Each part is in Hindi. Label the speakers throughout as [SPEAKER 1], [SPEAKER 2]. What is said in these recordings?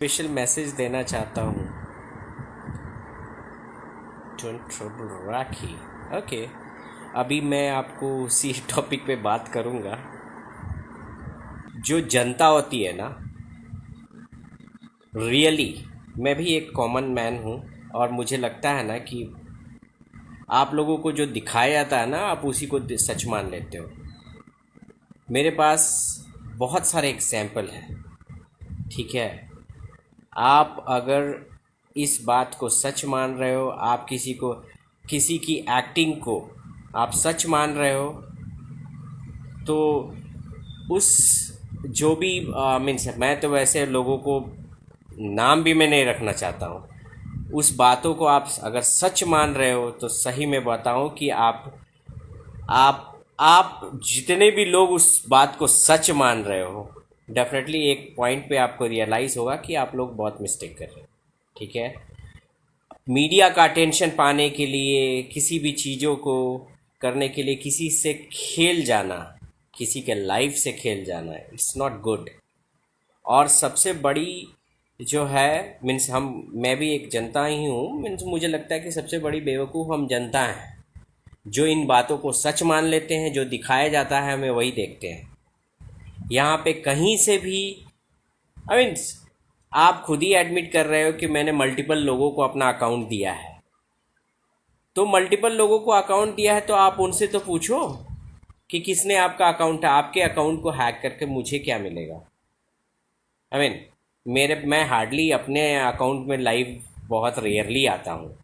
[SPEAKER 1] स्पेशल मैसेज देना चाहता हूँ। Don't trouble rakhi. ओके, अभी मैं आपको उसी टॉपिक पे बात करूँगा। जो जनता होती है ना, रियली मैं भी एक कॉमन मैन हूँ और मुझे लगता है ना कि आप लोगों को जो दिखाया जाता है ना, आप उसी को सच मान लेते हो। मेरे पास बहुत सारे एग्जाम्पल हैं, ठीक है। आप अगर इस बात को सच मान रहे हो, आप किसी की एक्टिंग को आप सच मान रहे हो, तो उस जो भी मीन्स मैं तो वैसे लोगों को नाम भी मैं नहीं रखना चाहता हूँ। उस बातों को आप अगर सच मान रहे हो तो सही में बताऊँ कि आप आप जितने भी लोग उस बात को सच मान रहे हो, डेफिनेटली एक पॉइंट पे आपको रियलाइज़ होगा कि आप लोग बहुत मिस्टेक कर रहे हो, ठीक है। मीडिया का अटेंशन पाने के लिए, किसी भी चीज़ों को करने के लिए किसी से खेल जाना, किसी के लाइफ से खेल जाना, इट्स नॉट गुड। और सबसे बड़ी जो है, मीन्स मैं भी एक जनता ही हूँ, मीन्स मुझे लगता है कि सबसे बड़ी बेवकूफ़ हम जनता हैं, जो इन बातों को सच मान लेते हैं। जो दिखाया जाता है हमें वही देखते हैं। यहाँ पे कहीं से भी आई मीन्स आप खुद ही एडमिट कर रहे हो कि मैंने मल्टीपल लोगों को अपना अकाउंट दिया है। तो मल्टीपल लोगों को अकाउंट दिया है तो आप उनसे तो पूछो कि किसने आपका अकाउंट है। आपके अकाउंट को हैक करके मुझे क्या मिलेगा? आई मीन मैं हार्डली अपने अकाउंट में लाइव बहुत रेयरली आता हूँ,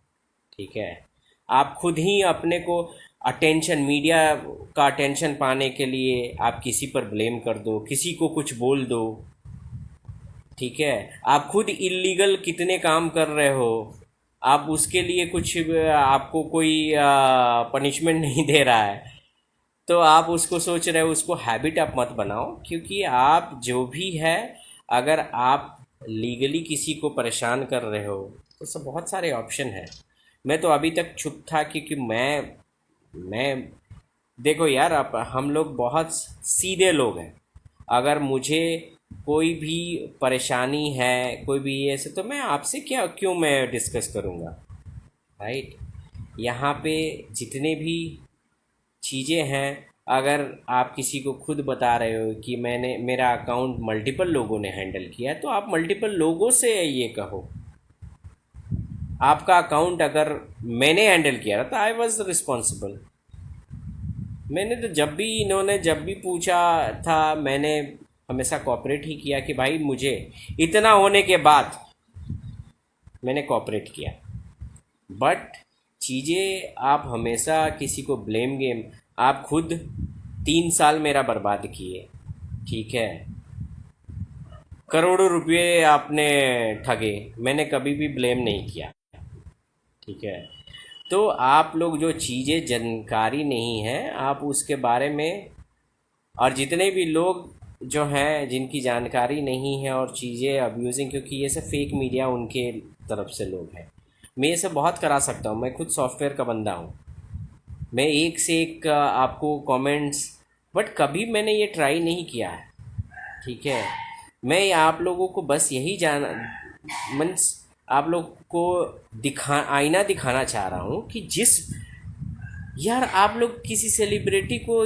[SPEAKER 1] ठीक है। आप खुद ही अपने को अटेंशन, मीडिया का अटेंशन पाने के लिए आप किसी पर ब्लेम कर दो, किसी को कुछ बोल दो, ठीक है। आप खुद इलीगल कितने काम कर रहे हो, आप उसके लिए कुछ आपको कोई पनिशमेंट नहीं दे रहा है, तो आप उसको सोच रहे हो, उसको हैबिट आप मत बनाओ। क्योंकि आप जो भी है, अगर आप लीगली किसी को परेशान कर रहे हो तो सब बहुत सारे ऑप्शन हैं। मैं तो अभी तक चुप था क्योंकि मैं देखो यार, आप हम लोग बहुत सीधे लोग हैं। अगर मुझे कोई भी परेशानी है, कोई भी ऐसे, तो मैं आपसे क्यों मैं डिस्कस करूँगा, राइट। यहाँ पे जितने भी चीज़ें हैं, अगर आप किसी को खुद बता रहे हो कि मेरा अकाउंट मल्टीपल लोगों ने हैंडल किया है, तो आप मल्टीपल लोगों से ये कहो। आपका अकाउंट अगर मैंने हैंडल किया था तो आई वॉज रिस्पॉन्सिबल। मैंने तो जब भी पूछा था, मैंने हमेशा कॉपरेट ही किया कि भाई मुझे इतना होने के बाद मैंने कॉपरेट किया। बट चीज़ें आप हमेशा किसी को ब्लेम गेम, आप खुद 3 साल मेरा बर्बाद किए, ठीक है। करोड़ों रुपए आपने ठगे, मैंने कभी भी ब्लेम नहीं किया, ठीक है। तो आप लोग जो चीज़ें जानकारी नहीं है, आप उसके बारे में, और जितने भी लोग जो हैं जिनकी जानकारी नहीं है और चीज़ें अब्यूजिंग, क्योंकि ये सब फेक मीडिया उनके तरफ से लोग हैं। मैं ये सब बहुत करा सकता हूँ, मैं खुद सॉफ्टवेयर का बंदा हूँ। मैं एक से एक आपको कमेंट्स, बट कभी मैंने ये ट्राई नहीं किया है, ठीक है। मैं आप लोगों को बस यही मीन्स आप लोग को आईना दिखाना चाह रहा हूँ कि जिस, यार आप लोग किसी सेलिब्रिटी को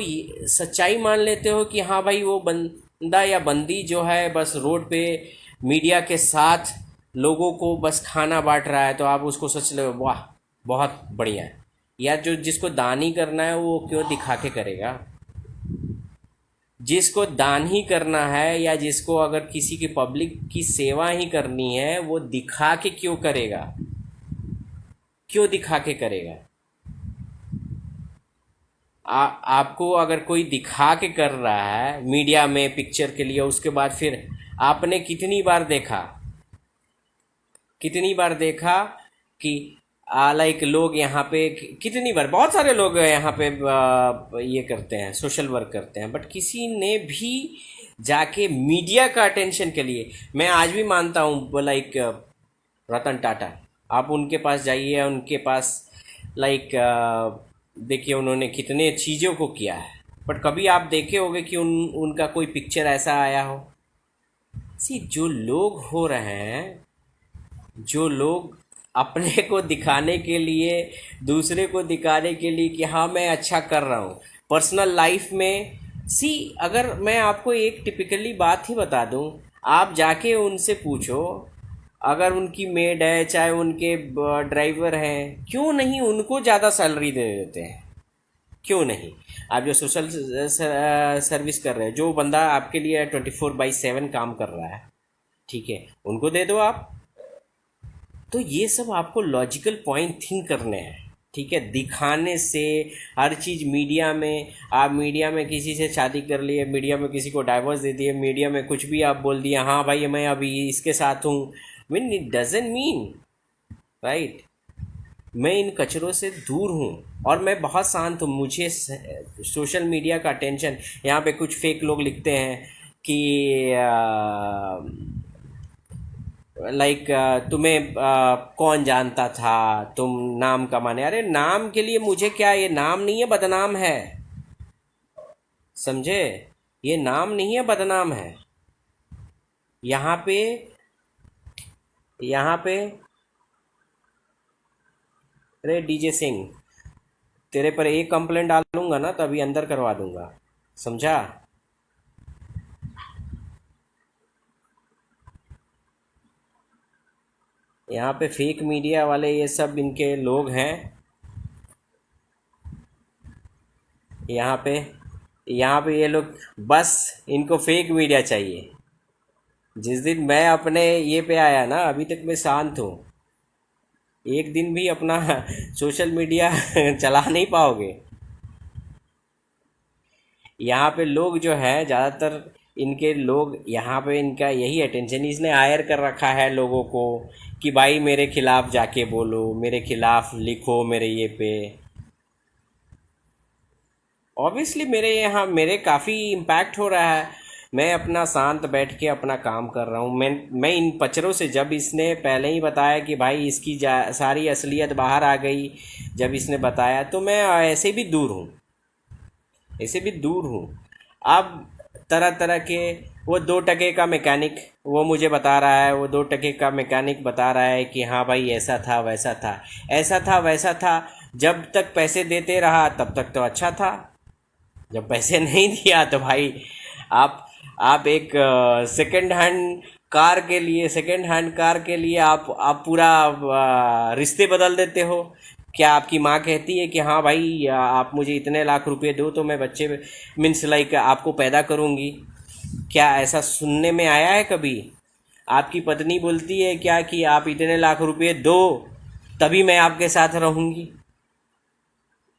[SPEAKER 1] सच्चाई मान लेते हो कि हाँ भाई वो बंदा या बंदी जो है बस रोड पे मीडिया के साथ लोगों को बस खाना बांट रहा है, तो आप उसको सोच ले वाह बहुत बढ़िया है। यार जो जिसको दान ही करना है वो क्यों दिखा के करेगा? जिसको दान ही करना है या जिसको अगर किसी की पब्लिक की सेवा ही करनी है, वो दिखा के क्यों करेगा? क्यों दिखा के करेगा? आपको अगर कोई दिखा के कर रहा है मीडिया में पिक्चर के लिए, उसके बाद फिर आपने कितनी बार देखा कि लाइक लोग यहाँ पे कितनी बार, बहुत सारे लोग यहाँ पे ये करते हैं, सोशल वर्क करते हैं, बट किसी ने भी जाके मीडिया का अटेंशन के लिए, मैं आज भी मानता हूँ लाइक रतन टाटा, आप उनके पास जाइए, उनके पास लाइक देखिए उन्होंने कितने चीज़ों को किया है, बट कभी आप देखे होंगे कि उनका कोई पिक्चर ऐसा आया हो? सी जो लोग हो रहे हैं, जो लोग अपने को दिखाने के लिए, दूसरे को दिखाने के लिए कि हाँ मैं अच्छा कर रहा हूँ, पर्सनल लाइफ में, सी अगर मैं आपको एक टिपिकली बात ही बता दूँ, आप जाके उनसे पूछो, अगर उनकी मेड है चाहे उनके ड्राइवर हैं, क्यों नहीं उनको ज़्यादा सैलरी दे देते हैं? क्यों नहीं? आप जो सोशल सर्विस कर रहे हैं, जो बंदा आपके लिए 24/7 काम कर रहा है, ठीक है, उनको दे दो आप। तो ये सब आपको लॉजिकल पॉइंट थिंक करने हैं, ठीक है? दिखाने से हर चीज़ मीडिया में, आप मीडिया में किसी से शादी कर लिए, मीडिया में किसी को डाइवोर्स दे दिए, मीडिया में कुछ भी आप बोल दिया, हाँ भाई मैं अभी इसके साथ हूँ, mean it doesn't mean, right? मैं इन कचरों से दूर हूँ और मैं बहुत शांत हूँ। मुझे सोशल मीडिया का टेंशन, यहाँ पे कुछ फेक लोग लिखते हैं कि लाइक तुम्हें कौन जानता था, तुम नाम कमाने, अरे नाम के लिए मुझे क्या, ये नाम नहीं है, बदनाम है, समझे? ये नाम नहीं है, बदनाम है। यहाँ पे, यहाँ पे, अरे डीजे सिंह, तेरे पर एक कंप्लेंट डालूंगा ना तो अभी अंदर करवा दूंगा, समझा? यहाँ पे फेक मीडिया वाले ये सब इनके लोग हैं। यहाँ पे, यहाँ पे ये लोग, बस इनको फेक मीडिया चाहिए। जिस दिन मैं अपने ये पे आया ना, अभी तक मैं शांत हूँ। एक दिन भी अपना सोशल मीडिया चला नहीं पाओगे। यहाँ पे लोग जो है ज़्यादातर, इनके लोग यहाँ पे, इनका यही अटेंशन, इसने हायर कर रखा है लोगों को कि भाई मेरे खिलाफ जाके बोलो, मेरे खिलाफ लिखो मेरे ये पे। ऑब्वियसली मेरे यहाँ, मेरे काफ़ी इम्पैक्ट हो रहा है। मैं अपना शांत बैठ के अपना काम कर रहा हूँ। मैं इन पचरों से, जब इसने पहले ही बताया कि भाई इसकी सारी असलियत बाहर आ गई, जब इसने बताया तो मैं ऐसे भी दूर हूँ, ऐसे भी दूर हूँ। अब तरह तरह के, वो 2 टके का मैकेनिक, वो मुझे बता रहा है, वो 2 टके का मैकेनिक बता रहा है कि हाँ भाई ऐसा था वैसा था, ऐसा था वैसा था। जब तक पैसे देते रहा तब तक तो अच्छा था, जब पैसे नहीं दिया तो भाई, आप आप एक सेकंड हैंड कार के लिए, सेकंड हैंड कार के लिए आप पूरा रिश्ते बदल देते हो। क्या आपकी माँ कहती है कि हाँ भाई आप मुझे इतने लाख रुपए दो तो मैं बच्चे, मीन्स लाइक आपको पैदा करूँगी? क्या ऐसा सुनने में आया है कभी? आपकी पत्नी बोलती है क्या कि आप इतने लाख रुपए दो तभी मैं आपके साथ रहूँगी?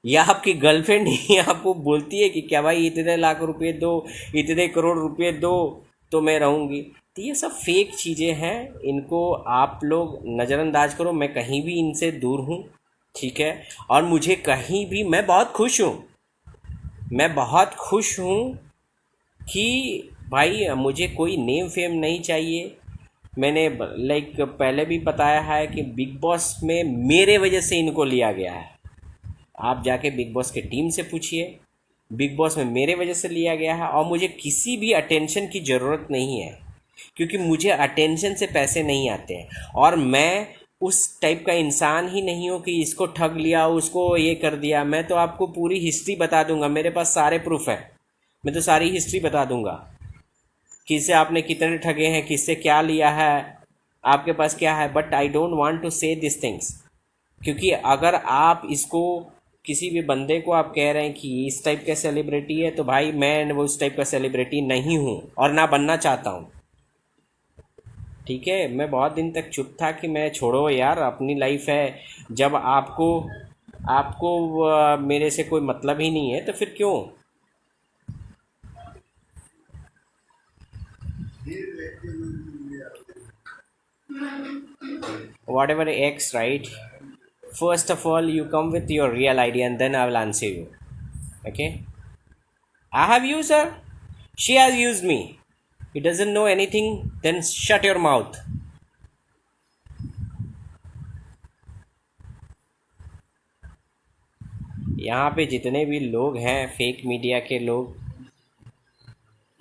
[SPEAKER 1] या आपकी गर्लफ्रेंड ही आपको बोलती है कि क्या भाई इतने लाख रुपए दो, इतने करोड़ रुपए दो तो मैं रहूँगी? तो ये सब फेक चीज़ें हैं, इनको आप लोग नज़रअंदाज करो। मैं कहीं भी इनसे दूर हूँ, ठीक है? और मुझे कहीं भी, मैं बहुत खुश हूँ, मैं बहुत खुश हूँ कि भाई मुझे कोई नेम फेम नहीं चाहिए। मैंने लाइक पहले भी बताया है कि बिग बॉस में मेरे वजह से इनको लिया गया है। आप जाके बिग बॉस के टीम से पूछिए, बिग बॉस में मेरे वजह से लिया गया है और मुझे किसी भी अटेंशन की ज़रूरत नहीं है, क्योंकि मुझे अटेंशन से पैसे नहीं आते हैं। और मैं उस टाइप का इंसान ही नहीं हूँ कि इसको ठग लिया, उसको ये कर दिया। मैं तो आपको पूरी हिस्ट्री बता दूंगा, मेरे पास सारे प्रूफ है, मैं तो सारी हिस्ट्री बता दूंगा, किससे आपने कितने ठगे हैं, किससे क्या लिया है, आपके पास क्या है। But I don't want to say this things, क्योंकि अगर आप इसको, किसी भी बंदे को आप कह रहे हैं कि इस टाइप का सेलिब्रिटी है, तो भाई मैं वो उस टाइप का सेलिब्रिटी नहीं हूँ और ना बनना चाहता हूँ, ठीक है? मैं बहुत दिन तक चुप था कि मैं, छोड़ो यार, अपनी लाइफ है। जब आपको आपको मेरे से कोई मतलब ही नहीं है तो फिर क्यों? Whatever X, right? First of all, you come with your real ID and then I will answer you. Okay? I have used her. She has used me. He doesn't know anything, then shut your mouth. यहाँ पे जितने भी लोग हैं फेक मीडिया के लोग,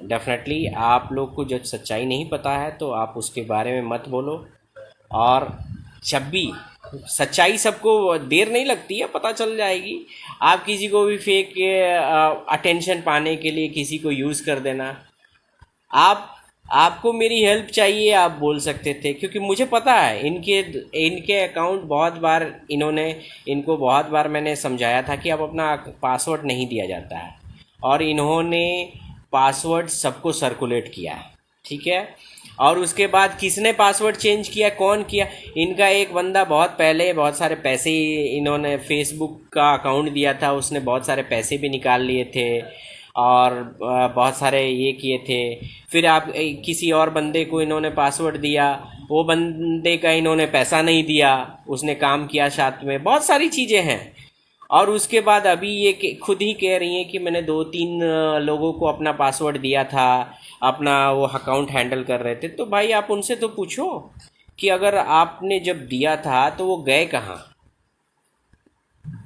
[SPEAKER 1] डेफिनेटली आप लोग को जब सच्चाई नहीं पता है तो आप उसके बारे में मत बोलो। और जब भी सच्चाई, सबको देर नहीं लगती है, पता चल जाएगी। आप किसी को भी फेक अटेंशन पाने के लिए किसी को यूज़ कर देना। आप आपको मेरी हेल्प चाहिए, आप बोल सकते थे, क्योंकि मुझे पता है इनके इनके अकाउंट बहुत बार इन्होंने इनको बहुत बार मैंने समझाया था कि अब अपना पासवर्ड नहीं दिया जाता है, और इन्होंने पासवर्ड सबको सर्कुलेट किया है। ठीक है। और उसके बाद किसने पासवर्ड चेंज किया, कौन किया? इनका एक बंदा बहुत पहले बहुत सारे पैसे, इन्होंने फेसबुक का अकाउंट दिया था, उसने बहुत सारे पैसे भी निकाल लिए थे और बहुत सारे ये किए थे। फिर आप किसी और बंदे को इन्होंने पासवर्ड दिया, वो बंदे का इन्होंने पैसा नहीं दिया, उसने काम किया साथ में, बहुत सारी चीज़ें हैं। और उसके बाद अभी ये खुद ही कह रही हैं कि मैंने 2-3 लोगों को अपना पासवर्ड दिया था, अपना वो अकाउंट हैंडल कर रहे थे। तो भाई आप उनसे तो पूछो कि अगर आपने जब दिया था तो वो गए कहाँ।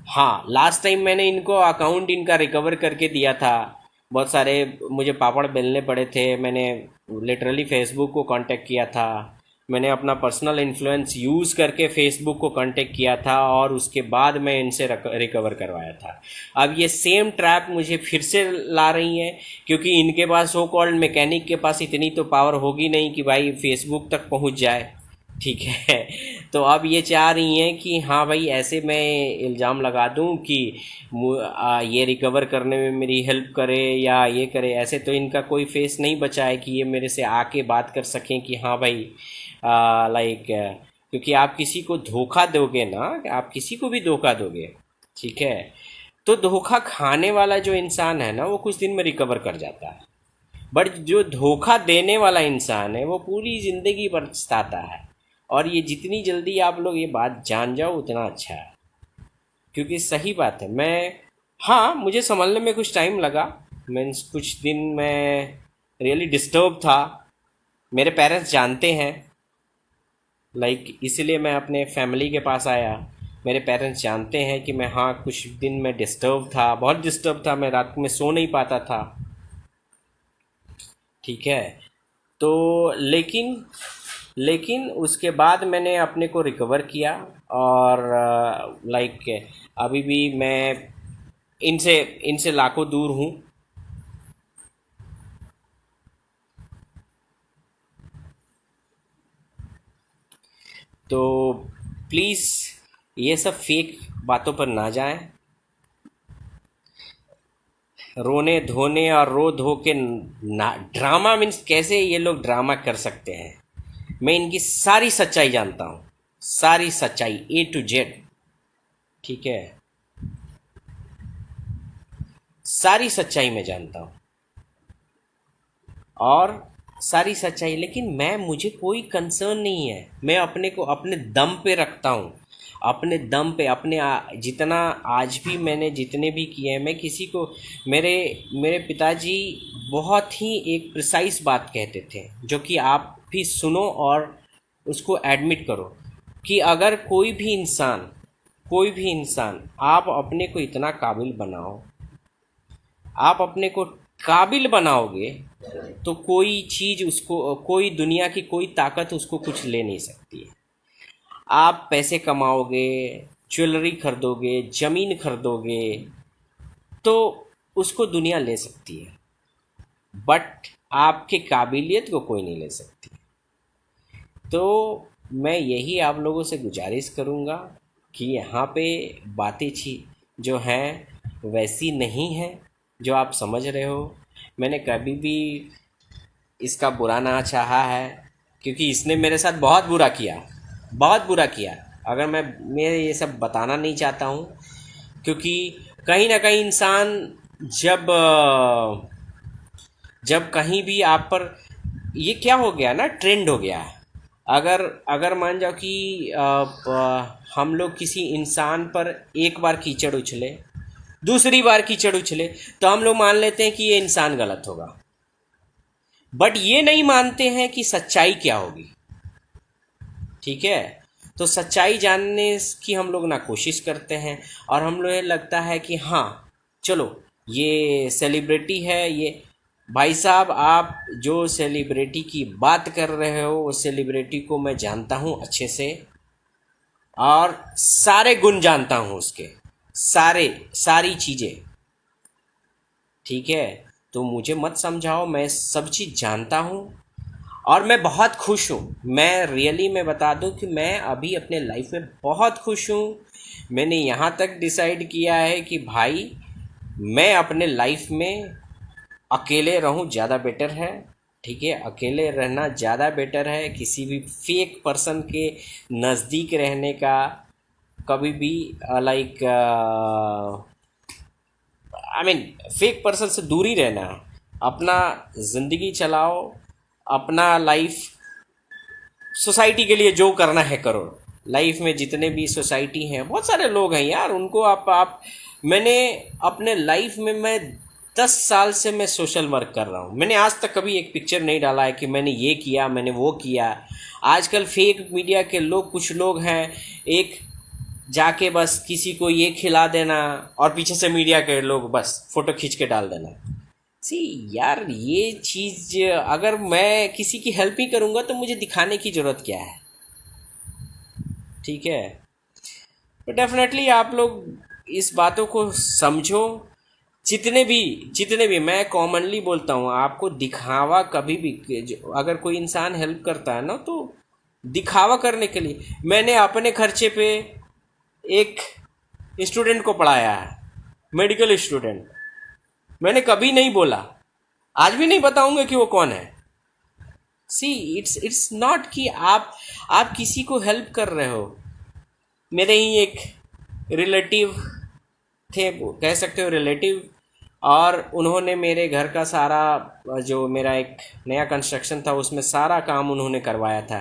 [SPEAKER 1] हाँ, लास्ट टाइम मैंने इनको अकाउंट इनका रिकवर करके दिया था। बहुत सारे मुझे पापड़ बेलने पड़े थे, मैंने लिटरली फेसबुक को कांटेक्ट किया था, मैंने अपना पर्सनल इन्फ्लुएंस यूज़ करके फेसबुक को कांटेक्ट किया था, और उसके बाद मैं इनसे रिकवर करवाया था। अब ये सेम ट्रैप मुझे फिर से ला रही हैं, क्योंकि इनके पास सो कॉल्ड मैकेनिक के पास इतनी तो पावर होगी नहीं कि भाई फेसबुक तक पहुंच जाए। ठीक है। तो अब ये चाह रही हैं कि हाँ भाई ऐसे मैं इल्ज़ाम लगा दूं कि ये रिकवर करने में मेरी हेल्प करे या ये करे। ऐसे तो इनका कोई फेस नहीं बचा है कि ये मेरे से आके बात कर सकें कि हाँ भाई लाइक, क्योंकि आप किसी को धोखा दोगे ना, आप किसी को भी धोखा दोगे, ठीक है, तो धोखा खाने वाला जो इंसान है ना वो कुछ दिन में रिकवर कर जाता है, बट जो धोखा देने वाला इंसान है वो पूरी ज़िंदगी पछताता है। और ये जितनी जल्दी आप लोग ये बात जान जाओ उतना अच्छा है, क्योंकि सही बात है। मैं, हाँ, मुझे संभलने में कुछ टाइम लगा, मीन्स कुछ दिन मैं रियली डिस्टर्ब था। मेरे पेरेंट्स जानते हैं, लाइक इसलिए मैं अपने फैमिली के पास आया। मेरे पेरेंट्स जानते हैं कि मैं, हाँ, कुछ दिन मैं डिस्टर्ब था, बहुत डिस्टर्ब था, मैं रात में सो नहीं पाता था। ठीक है। तो लेकिन लेकिन उसके बाद मैंने अपने को रिकवर किया, और लाइक अभी भी मैं इनसे इनसे लाखों दूर हूँ। तो प्लीज़ ये सब फेक बातों पर ना जाएं। रोने धोने और रो धो के ड्रामा, मीन्स कैसे ये लोग ड्रामा कर सकते हैं। मैं इनकी सारी सच्चाई जानता हूँ, सारी सच्चाई A to Z। ठीक है, सारी सच्चाई मैं जानता हूँ, और सारी सच्चाई, लेकिन मुझे कोई कंसर्न नहीं है। मैं अपने को अपने दम पे रखता हूँ, अपने दम पे, जितना आज भी मैंने जितने भी किए हैं, मैं किसी को, मेरे मेरे पिताजी बहुत ही एक प्रिसाइज बात कहते थे, जो कि आप भी सुनो और उसको एडमिट करो, कि अगर कोई भी इंसान आप अपने को इतना काबिल बनाओ, आप अपने को काबिल बनाओगे, तो कोई चीज़ उसको, कोई दुनिया की कोई ताकत उसको कुछ ले नहीं सकती है। आप पैसे कमाओगे, ज्वेलरी खरीदोगे, ज़मीन खरीदोगे, तो उसको दुनिया ले सकती है, बट आपके काबिलियत को कोई नहीं ले सकती। तो मैं यही आप लोगों से गुजारिश करूँगा कि यहाँ पे बातें जो हैं वैसी नहीं हैं जो आप समझ रहे हो। मैंने कभी भी इसका बुरा ना चाहा है, क्योंकि इसने मेरे साथ बहुत बुरा किया, बहुत बुरा किया। अगर मैं ये सब बताना नहीं चाहता हूँ, क्योंकि कहीं ना कहीं इंसान जब जब कहीं भी आप पर, ये क्या हो गया ना, ट्रेंड हो गया है। अगर अगर मान जाओ कि हम लोग किसी इंसान पर एक बार कीचड़ उछले, दूसरी बार कीचड़ उछले, तो हम लोग मान लेते हैं कि ये इंसान गलत होगा, बट ये नहीं मानते हैं कि सच्चाई क्या होगी। ठीक है। तो सच्चाई जानने की हम लोग ना कोशिश करते हैं, और हम लोग लगता है कि हाँ चलो ये सेलिब्रिटी है, ये भाई साहब, आप जो सेलिब्रिटी की बात कर रहे हो, वो सेलिब्रिटी को मैं जानता हूँ अच्छे से, और सारे गुण जानता हूँ उसके, सारे सारी चीज़ें। ठीक है, तो मुझे मत समझाओ, मैं सब चीज़ जानता हूँ। और मैं बहुत खुश हूँ, मैं रियली मैं बता दूँ कि मैं अभी अपने लाइफ में बहुत खुश हूँ। मैंने यहाँ तक डिसाइड किया है कि भाई, मैं अपने लाइफ में अकेले रहूं ज़्यादा बेटर है। ठीक है, अकेले रहना ज़्यादा बेटर है किसी भी फेक पर्सन के नज़दीक रहने का। कभी भी like I mean fake person से दूरी रहना। अपना ज़िंदगी चलाओ, अपना लाइफ, सोसाइटी के लिए जो करना है करो। लाइफ में जितने भी सोसाइटी हैं, बहुत सारे लोग हैं यार, उनको आप मैंने अपने लाइफ में, मैं 10 साल से मैं सोशल वर्क कर रहा हूँ। मैंने आज तक कभी एक पिक्चर नहीं डाला है कि मैंने ये किया, मैंने वो किया। आजकल फेक मीडिया के लोग, कुछ लोग हैं, एक जाके बस किसी को ये खिला देना, और पीछे से मीडिया के लोग बस फोटो खींच के डाल देना। सी यार, ये चीज़ अगर मैं किसी की हेल्प ही करूँगा तो मुझे दिखाने की ज़रूरत क्या है? ठीक है, तो डेफिनेटली आप लोग इस बातों को समझो। जितने भी मैं कॉमनली बोलता हूँ आपको, दिखावा कभी भी, अगर कोई इंसान हेल्प करता है ना, तो दिखावा करने के लिए। मैंने अपने खर्चे पे एक स्टूडेंट को पढ़ाया है, मेडिकल स्टूडेंट। मैंने कभी नहीं बोला, आज भी नहीं बताऊंगा कि वो कौन है। सी, इट्स नॉट कि आप किसी को हेल्प कर रहे हो। मेरे ही एक रिलेटिव थे, कह सकते हो रिलेटिव, और उन्होंने मेरे घर का सारा, जो मेरा एक नया कंस्ट्रक्शन था उसमें सारा काम उन्होंने करवाया था।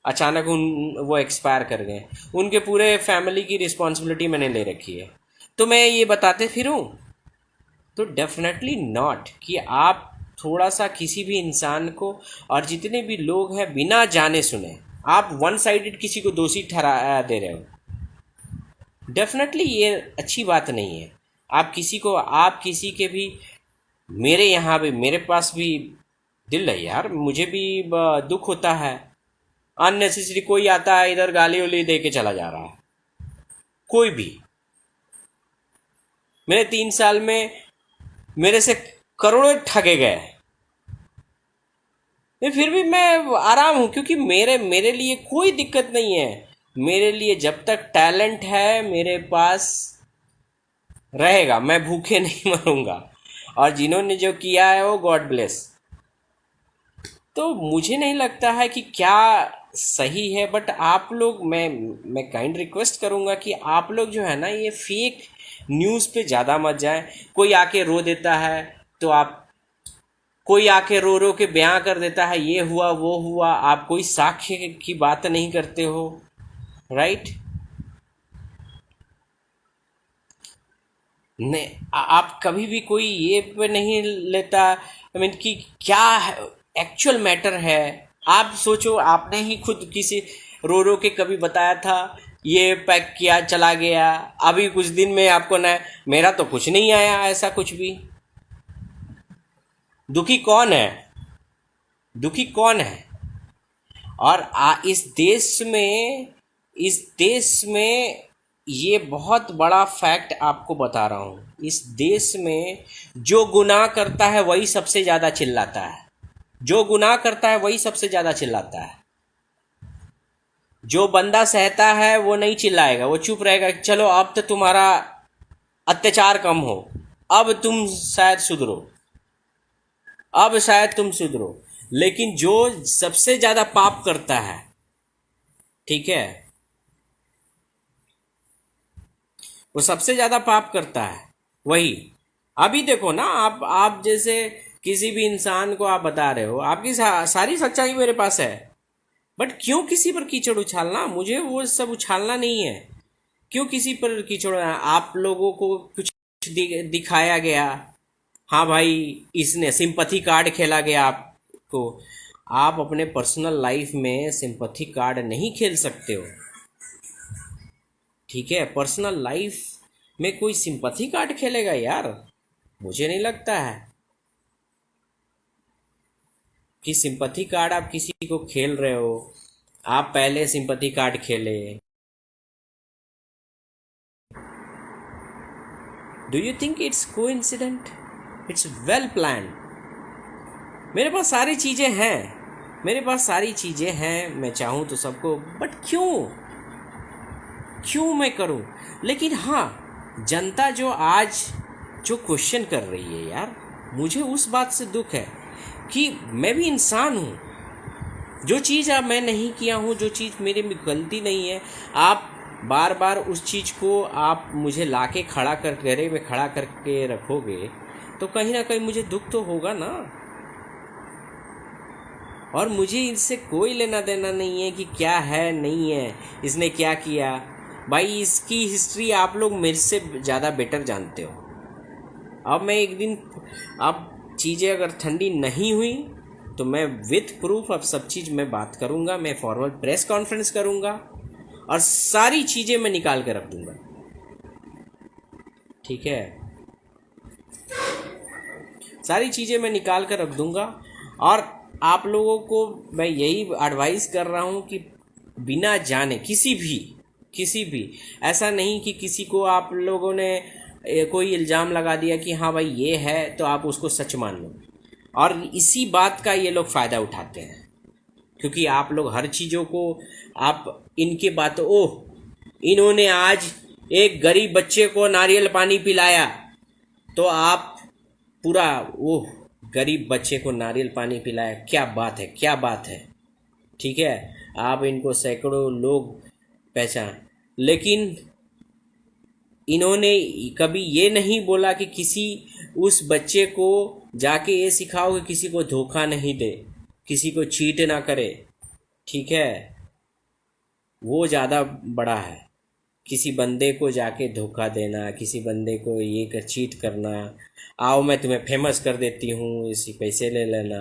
[SPEAKER 1] अचानक वो एक्सपायर कर गए। उनके पूरे फैमिली की रिस्पॉन्सिबिलिटी मैंने ले रखी है, तो मैं ये बताते फिरूं? तो डेफिनेटली नॉट कि आप थोड़ा सा किसी भी इंसान को, और जितने भी लोग हैं, बिना जाने सुने आप वन साइडेड किसी को दोषी ठहरा दे रहे हो। डेफिनेटली ये अच्छी बात नहीं है। आप किसी के भी, मेरे यहाँ भी, मेरे पास भी दिल है यार, मुझे भी दुख होता है। अननेसेसरी कोई आता है इधर, गाली उली दे के चला जा रहा है, कोई भी। मेरे 3 साल में मेरे से करोड़ों ठगे गए, नहीं फिर भी मैं आराम हूँ, क्योंकि मेरे मेरे लिए कोई दिक्कत नहीं है। मेरे लिए जब तक टैलेंट है मेरे पास रहेगा, मैं भूखे नहीं मरूंगा। और जिन्होंने जो किया है वो गॉड ब्लेस। तो मुझे नहीं लगता है कि क्या सही है, बट आप लोग, मैं काइंड रिक्वेस्ट करूंगा कि आप लोग जो है ना, ये फेक न्यूज़ पे ज़्यादा मत जाएं। कोई आके रो देता है तो आप, कोई आके रो रो के बयां कर देता है, ये हुआ वो हुआ, आप कोई साक्ष्य की बात नहीं करते हो। राइट? ने आप कभी भी कोई ये पे नहीं लेता, आई मीन कि क्या एक्चुअल मैटर है। आप सोचो, आपने ही खुद किसी रो रो के कभी बताया था, ये पैक किया चला गया, अभी कुछ दिन में आपको ना, मेरा तो कुछ नहीं आया ऐसा कुछ भी। दुखी कौन है? दुखी कौन है? और इस देश में ये बहुत बड़ा फैक्ट आपको बता रहा हूँ, इस देश में जो गुनाह करता है वही सबसे ज़्यादा चिल्लाता है। जो गुनाह करता है वही सबसे ज़्यादा चिल्लाता है। जो बंदा सहता है वो नहीं चिल्लाएगा, वो चुप रहेगा। चलो अब तो तुम्हारा अत्याचार कम हो, अब तुम शायद सुधरो, अब शायद तुम सुधरो। लेकिन जो सबसे ज़्यादा पाप करता है, ठीक है, वो सबसे ज्यादा पाप करता है वही। अभी देखो ना, आप जैसे किसी भी इंसान को आप बता रहे हो, आपकी सारी सच्चाई मेरे पास है, बट क्यों किसी पर कीचड़ उछालना? मुझे वो सब उछालना नहीं है। क्यों किसी पर कीचड़? आप लोगों को कुछ दिखाया गया, हाँ भाई, इसने सिंपथी कार्ड खेला गया आपको। आप अपने पर्सनल लाइफ में सिंपथी कार्ड नहीं खेल सकते हो। ठीक है, पर्सनल लाइफ में कोई सिंपथी कार्ड खेलेगा यार? मुझे नहीं लगता है। कि सिंपैथी कार्ड आप किसी को खेल रहे हो, आप पहले सिंपैथी कार्ड खेले। Do you think it's coincident? It's well plan. मेरे पास सारी चीज़ें हैं, मेरे पास सारी चीज़ें हैं, मैं चाहूँ तो सबको, बट क्यों मैं करूँ? लेकिन हाँ, जनता जो आज जो क्वेश्चन कर रही है यार, मुझे उस बात से दुख है कि मैं भी इंसान हूँ। जो चीज़ अब मैं नहीं किया हूँ, जो चीज़ मेरे में गलती नहीं है, आप बार बार उस चीज़ को आप मुझे लाके खड़ा कर गहरे में खड़ा करके रखोगे तो कहीं ना कहीं मुझे दुख तो होगा ना। और मुझे इससे कोई लेना देना नहीं है कि क्या है नहीं है, इसने क्या किया। भाई इसकी हिस्ट्री आप लोग मेरे से ज़्यादा बेटर जानते हो। अब मैं एक दिन, अब चीज़ें अगर ठंडी नहीं हुई तो मैं विथ प्रूफ अब सब चीज़ मैं बात करूँगा, मैं फॉरवर्ड प्रेस कॉन्फ्रेंस करूँगा और सारी चीज़ें मैं निकाल कर रख दूँगा। ठीक है, सारी चीज़ें मैं निकाल कर रख दूँगा। और आप लोगों को मैं यही एडवाइस कर रहा हूँ कि बिना जाने किसी भी ऐसा नहीं कि किसी को आप लोगों ने कोई इल्ज़ाम लगा दिया कि हाँ भाई ये है तो आप उसको सच मान लो, और इसी बात का ये लोग फ़ायदा उठाते हैं क्योंकि आप लोग हर चीज़ों को आप इनके बातों, ओह इन्होंने आज एक गरीब बच्चे को नारियल पानी पिलाया तो आप पूरा, ओह गरीब बच्चे को नारियल पानी पिलाया, क्या बात है, क्या बात है। ठीक है, आप इनको सैकड़ों लोग पहचान, लेकिन इन्होंने कभी ये नहीं बोला कि किसी उस बच्चे को जाके ये सिखाओ कि किसी को धोखा नहीं दे, किसी को चीट ना करे। ठीक है, वो ज़्यादा बड़ा है। किसी बंदे को जाके धोखा देना, किसी बंदे को ये कर चीट करना, आओ मैं तुम्हें फेमस कर देती हूँ इसी पैसे ले लेना,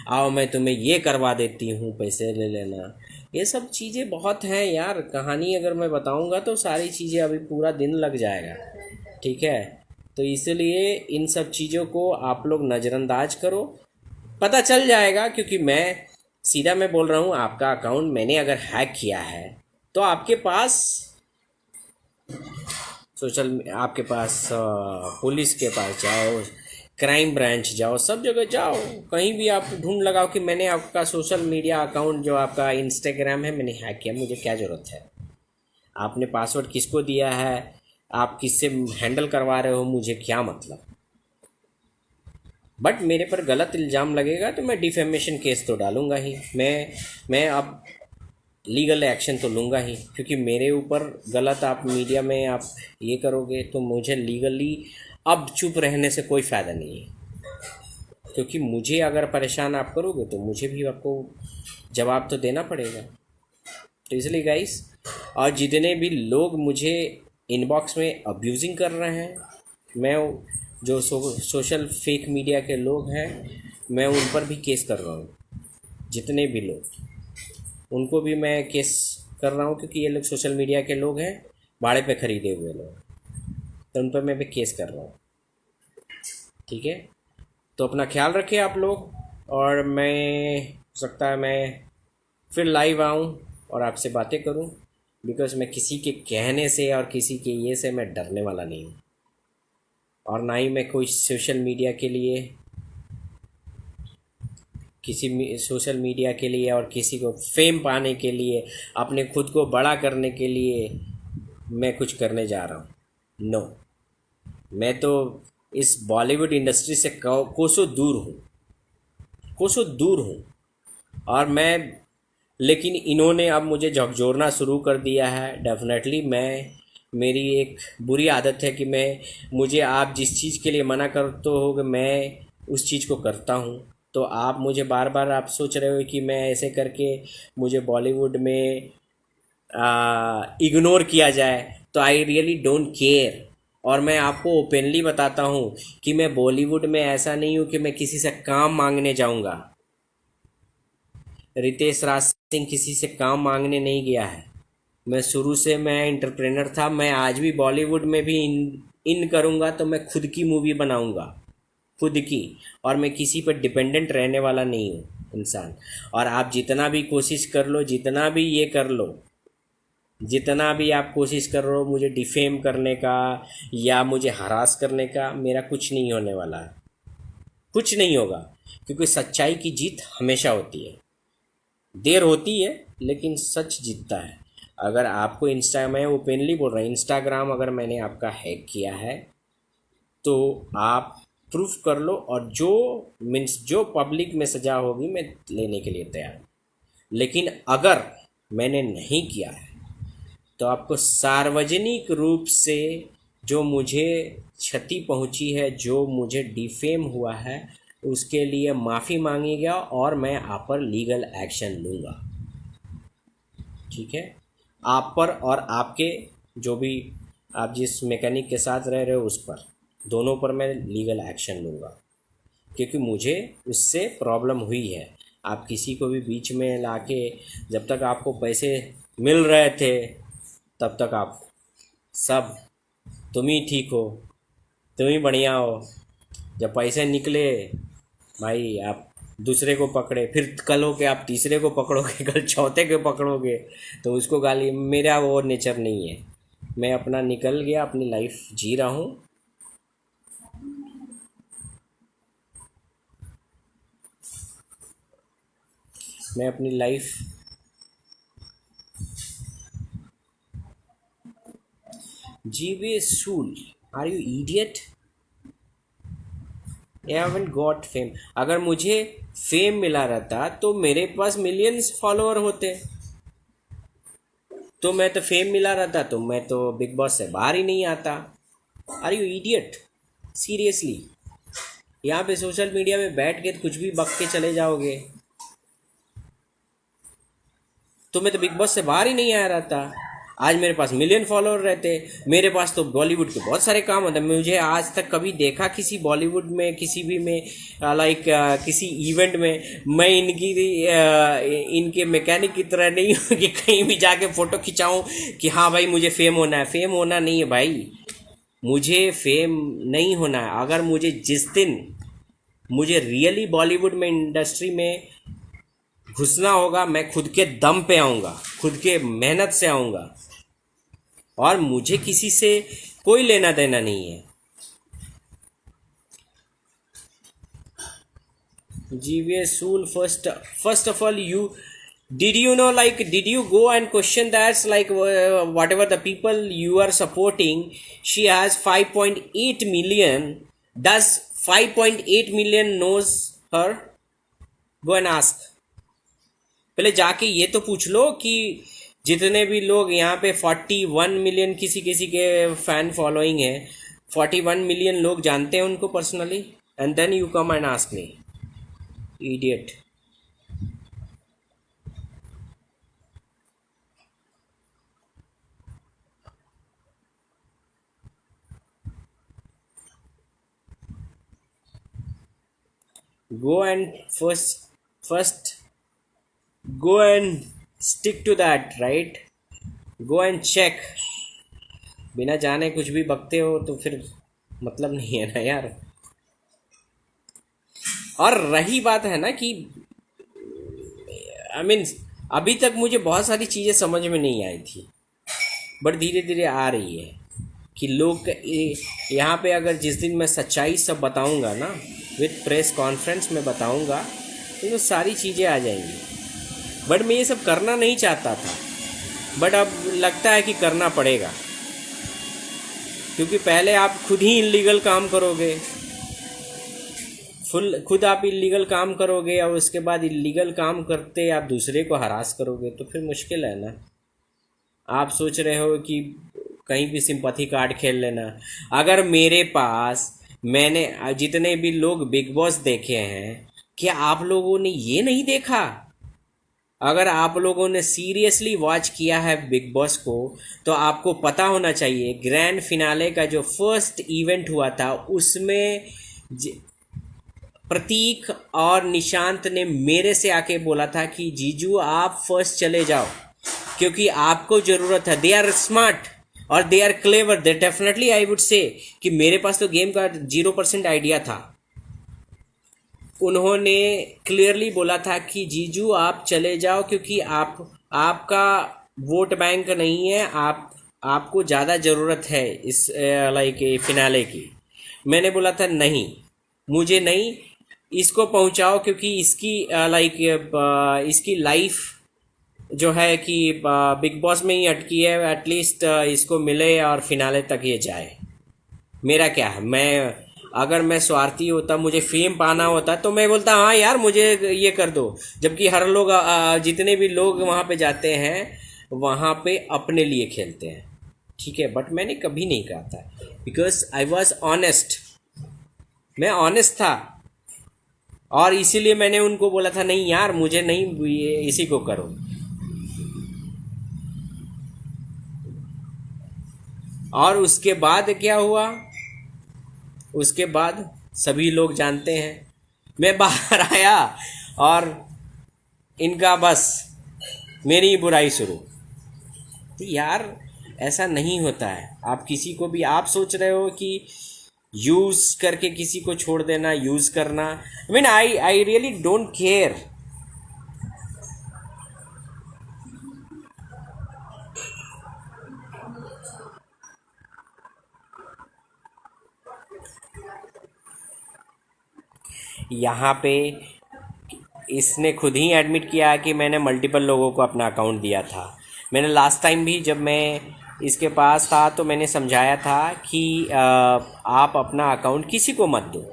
[SPEAKER 1] आओ मैं तुम्हें ये करवा देती हूँ पैसे ले लेना, ये सब चीज़ें बहुत हैं यार। कहानी अगर मैं बताऊँगा तो सारी चीज़ें अभी पूरा दिन लग जाएगा। ठीक है, तो इसलिए इन सब चीज़ों को आप लोग नज़रअंदाज करो, पता चल जाएगा। क्योंकि मैं बोल रहा हूँ, आपका अकाउंट मैंने अगर हैक किया है तो आपके पास आपके पास पुलिस के पास जाओ, क्राइम ब्रांच जाओ, सब जगह जाओ, कहीं भी आप ढूंढ लगाओ कि मैंने आपका सोशल मीडिया अकाउंट जो आपका इंस्टाग्राम है मैंने हैक किया, मुझे क्या ज़रूरत है, आपने पासवर्ड किसको दिया है, आप किससे हैंडल करवा रहे हो, मुझे क्या मतलब। बट मेरे पर गलत इल्ज़ाम लगेगा तो मैं डिफेमेशन केस तो डालूंगा ही, मैं अब लीगल एक्शन तो लूँगा ही, क्योंकि मेरे ऊपर गलत आप मीडिया में आप ये करोगे तो मुझे लीगली अब चुप रहने से कोई फ़ायदा नहीं है। क्योंकि मुझे अगर परेशान आप करोगे तो मुझे भी आपको जवाब तो देना पड़ेगा। तो इसलिए गाइस, और जितने भी लोग मुझे इनबॉक्स में अब्यूजिंग कर रहे हैं, मैं जो सोशल फेक मीडिया के लोग हैं मैं उन पर भी केस कर रहा हूँ। जितने भी लोग, उनको भी मैं केस कर रहा हूँ, क्योंकि ये लोग सोशल मीडिया के लोग हैं, भाड़े पे ख़रीदे हुए लोग, तो उन पर मैं भी केस कर रहा हूँ। ठीक है, तो अपना ख्याल रखें आप लोग, और मैं हो सकता है मैं फिर लाइव आऊँ और आपसे बातें करूँ, बिकॉज़ मैं किसी के कहने से और किसी के ये से मैं डरने वाला नहीं हूँ, और ना ही मैं कोई सोशल मीडिया के लिए और किसी को फेम पाने के लिए, अपने खुद को बड़ा करने के लिए मैं कुछ करने जा रहा हूँ। नो, मैं तो इस बॉलीवुड इंडस्ट्री से कोसों दूर हूँ। और लेकिन इन्होंने अब मुझे झकझोरना शुरू कर दिया है। डेफिनेटली मेरी एक बुरी आदत है कि मुझे आप जिस चीज़ के लिए मना करते हो कि मैं उस चीज़ को करता हूँ। तो आप मुझे बार बार आप सोच रहे हो कि मैं ऐसे करके मुझे बॉलीवुड में इग्नोर किया जाए, तो आई रियली डोंट केयर। और मैं आपको ओपनली बताता हूँ कि मैं बॉलीवुड में ऐसा नहीं हूँ कि मैं किसी से काम मांगने जाऊँगा। रितेश राज सिंह किसी से काम मांगने नहीं गया है। मैं शुरू से मैं एंटरप्रेनर था। मैं आज भी बॉलीवुड में भी इन करूँगा तो मैं खुद की मूवी बनाऊँगा, खुद की, और मैं किसी पर डिपेंडेंट रहने वाला नहीं हूँ। इंसान। और आप जितना भी कोशिश कर लो, जितना भी ये कर लो, जितना भी आप कोशिश कर रहे हो मुझे डिफेम करने का या मुझे हरास करने का, मेरा कुछ नहीं होने वाला है, कुछ नहीं होगा। क्योंकि सच्चाई की जीत हमेशा होती है, देर होती है लेकिन सच जीतता है। अगर आपको मैं ओपनली बोल रहा हूँ, इंस्टाग्राम अगर मैंने आपका हैक किया है तो आप प्रूफ कर लो, और जो मीन्स जो पब्लिक में सजा होगी मैं लेने के लिए तैयार हूँ। लेकिन अगर मैंने नहीं किया है तो आपको सार्वजनिक रूप से जो मुझे क्षति पहुंची है, जो मुझे डिफेम हुआ है, उसके लिए माफ़ी मांगेगा और मैं आप पर लीगल एक्शन लूँगा। ठीक है, आप पर और आपके जो भी आप जिस मैकेनिक के साथ रह रहे हो उस पर, दोनों पर मैं लीगल एक्शन लूँगा। क्योंकि मुझे उससे प्रॉब्लम हुई है। आप किसी को भी बीच में लाके, जब तक आपको पैसे मिल रहे थे तब तक आप सब तुम ही ठीक हो, तुम ही बढ़िया हो। जब पैसे निकले भाई आप दूसरे को पकड़े, फिर कल हो के आप तीसरे को पकड़ोगे, कल चौथे को पकड़ोगे, तो उसको गाली। मेरा वो नेचर नहीं है। मैं अपना निकल गया, अपनी लाइफ जी रहा हूँ। मैं अपनी लाइफ जीवे सूल। Are you idiot? I haven't got fame. अगर मुझे फेम मिला रहता तो मेरे पास मिलियंस फॉलोअर होते, तो मैं तो फेम मिला रहता तो मैं तो बिग बॉस से बाहर ही नहीं आता। Are you idiot? सीरियसली, यहाँ पे सोशल मीडिया में बैठ के कुछ भी बक के चले जाओगे तो मैं तो बिग बॉस से बाहर ही नहीं आया रहता। आज मेरे पास मिलियन फॉलोअर रहते। मेरे पास तो बॉलीवुड के बहुत सारे काम होते हैं। मुझे आज तक कभी देखा किसी बॉलीवुड में, किसी भी में, लाइक किसी इवेंट में मैं इनके मैकेनिक की तरह नहीं हूँ कि कहीं भी जाके फ़ोटो खिंचाऊँ कि हाँ भाई मुझे फेम होना है। फेम होना नहीं है भाई, मुझे फेम नहीं होना है। अगर मुझे जिस दिन मुझे रियली बॉलीवुड में, इंडस्ट्री में घुसना होगा, मैं खुद के दम पे आऊँगा, खुद के मेहनत से आऊँगा, और मुझे किसी से कोई लेना देना नहीं है। जीवे सूल, first of all, did you know, like, did you go and question that, like, whatever the people you are supporting, she has 5.8 million, does 5.8 million knows her? Go and ask। पहले जाके ये तो पूछ लो कि जितने भी लोग यहाँ पे 41 मिलियन किसी किसी के फैन फॉलोइंग है, 41 मिलियन लोग जानते हैं उनको personally, and then you come and ask me, idiot. go and first go and stick to that, right? go and check। बिना जाने कुछ भी बकते हो तो फिर मतलब नहीं है ना यार। और रही बात है ना कि आई मीन अभी तक मुझे बहुत सारी चीज़ें समझ में नहीं आई थी, बट धीरे धीरे आ रही है कि लोग यहाँ पे अगर जिस दिन मैं सच्चाई सब बताऊँगा ना, विद प्रेस कॉन्फ्रेंस में बताऊँगा, तो सारी चीज़ें आ जाएंगी। बट मैं ये सब करना नहीं चाहता था, बट अब लगता है कि करना पड़ेगा, क्योंकि पहले आप खुद ही इलीगल काम करोगे, खुद आप इलीगल काम करोगे, और उसके बाद इलीगल काम करते आप दूसरे को हरास करोगे, तो फिर मुश्किल है ना। आप सोच रहे हो कि कहीं भी सिंपैथी कार्ड खेल लेना। अगर मेरे पास, मैंने जितने भी लोग बिग बॉस देखे हैं, क्या आप लोगों ने ये नहीं देखा? अगर आप लोगों ने सीरियसली वॉच किया है बिग बॉस को, तो आपको पता होना चाहिए ग्रैंड फिनाले का जो फर्स्ट इवेंट हुआ था, उसमें प्रतीक और निशांत ने मेरे से आके बोला था कि जीजू आप फर्स्ट चले जाओ, क्योंकि आपको ज़रूरत है। दे आर स्मार्ट और they are clever, they definitely I would say कि मेरे पास तो गेम का 0% आइडिया था। उन्होंने क्लियरली बोला था कि जीजू आप चले जाओ, क्योंकि आपका वोट बैंक नहीं है, आपको ज़्यादा ज़रूरत है इस लाइक फिनाले की। मैंने बोला था नहीं, मुझे नहीं, इसको पहुंचाओ, क्योंकि इसकी लाइक इसकी लाइफ जो है कि बिग बॉस में ही अटकी है, एटलीस्ट इसको मिले और फिनाले तक ये जाए। मेरा क्या है, अगर मैं स्वार्थी होता, मुझे फेम पाना होता, तो मैं बोलता हाँ यार मुझे ये कर दो। जबकि हर लोग जितने भी लोग वहाँ पे जाते हैं वहाँ पे अपने लिए खेलते हैं, ठीक है। बट मैंने कभी नहीं कहा था, बिकॉज आई वॉज ऑनेस्ट, मैं ऑनेस्ट था। और इसीलिए मैंने उनको बोला था नहीं यार मुझे नहीं, इसी को करो। और उसके बाद क्या हुआ, उसके बाद सभी लोग जानते हैं, मैं बाहर आया और इनका बस मेरी ही बुराई शुरू। तो यार ऐसा नहीं होता है। आप किसी को भी आप सोच रहे हो कि यूज़ करके किसी को छोड़ देना, यूज़ करना, I mean I really don't care. यहाँ पे इसने खुद ही एडमिट किया है कि मैंने मल्टीपल लोगों को अपना अकाउंट दिया था। मैंने लास्ट टाइम भी जब मैं इसके पास था तो मैंने समझाया था कि आप अपना अकाउंट किसी को मत दो,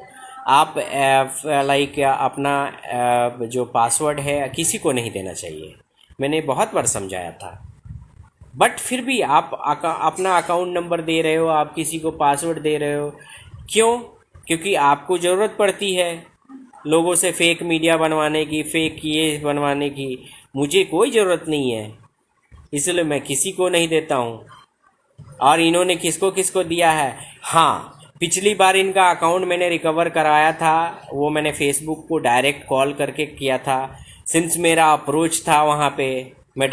[SPEAKER 1] आप लाइक अपना जो पासवर्ड है किसी को नहीं देना चाहिए। मैंने बहुत बार समझाया था, बट फिर भी आप अपना अकाउंट नंबर दे रहे हो, आप किसी को पासवर्ड दे रहे हो, क्यों? क्योंकि आपको ज़रूरत पड़ती है लोगों से फेक मीडिया बनवाने की, फेक ये बनवाने की। मुझे कोई ज़रूरत नहीं है, इसलिए मैं किसी को नहीं देता हूँ। और इन्होंने किसको किसको दिया है, हाँ, पिछली बार इनका अकाउंट मैंने रिकवर कराया था, वो मैंने फेसबुक को डायरेक्ट कॉल करके किया था। सिंस मेरा अप्रोच था वहाँ पे, मैं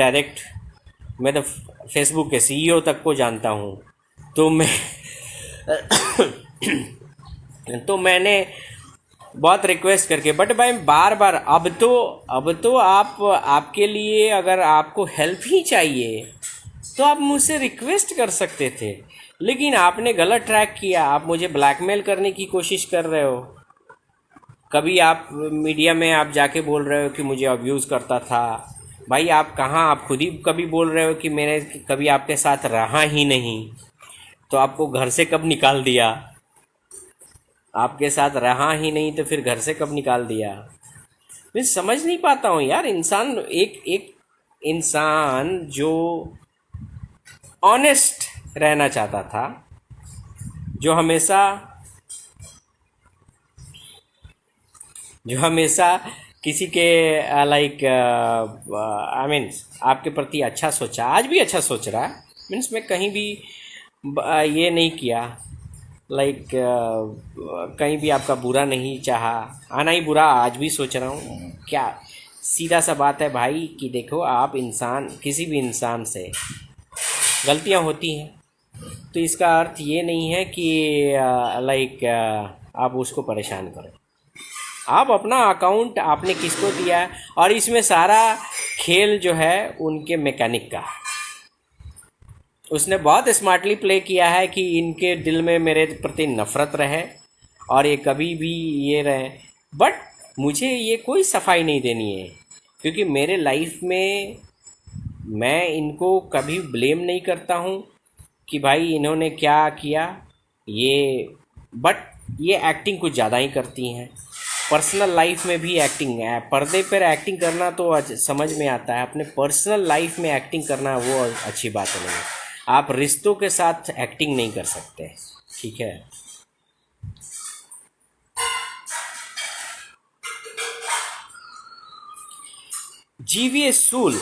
[SPEAKER 1] तो फेसबुक के सीईओ तक को जानता हूँ। तो तो मैंने बहुत रिक्वेस्ट करके, बट भाई बार बार, अब तो आपके लिए अगर आपको हेल्प ही चाहिए तो आप मुझसे रिक्वेस्ट कर सकते थे, लेकिन आपने गलत ट्रैक किया। आप मुझे ब्लैकमेल करने की कोशिश कर रहे हो। कभी आप मीडिया में आप जाके बोल रहे हो कि मुझे अब्यूज़ करता था। भाई आप कहाँ, आप खुद ही कभी बोल रहे हो कि मैंने कभी आपके साथ रहा ही नहीं, तो आपको घर से कब निकाल दिया? आपके साथ रहा ही नहीं तो फिर घर से कब निकाल दिया? मैं समझ नहीं पाता हूँ यार। इंसान, एक इंसान जो ऑनेस्ट रहना चाहता था, जो हमेशा किसी के लाइक आई मीन आपके प्रति अच्छा सोचा, आज भी अच्छा सोच रहा है। मीन्स मैं कहीं भी ये नहीं किया, लाइक कहीं भी आपका बुरा नहीं चाहा, आना ही बुरा आज भी सोच रहा हूँ क्या। सीधा सा बात है भाई कि देखो, आप इंसान, किसी भी इंसान से गलतियाँ होती हैं, तो इसका अर्थ ये नहीं है कि लाइक आप उसको परेशान करो। आप अपना अकाउंट आपने किसको दिया है, और इसमें सारा खेल जो है उनके मैकेनिक का। उसने बहुत स्मार्टली प्ले किया है कि इनके दिल में मेरे प्रति नफ़रत रहे और ये कभी भी ये रहे। बट मुझे ये कोई सफाई नहीं देनी है, क्योंकि मेरे लाइफ में मैं इनको कभी ब्लेम नहीं करता हूँ कि भाई इन्होंने क्या किया ये। बट ये एक्टिंग कुछ ज़्यादा ही करती हैं। पर्सनल लाइफ में भी एक्टिंग है। पर्दे पर एक्टिंग करना तो समझ में आता है, अपने पर्सनल लाइफ में एक्टिंग करना वो अच्छी बात नहीं है। आप रिश्तों के साथ एक्टिंग नहीं कर सकते, ठीक है। जीवीए सूल,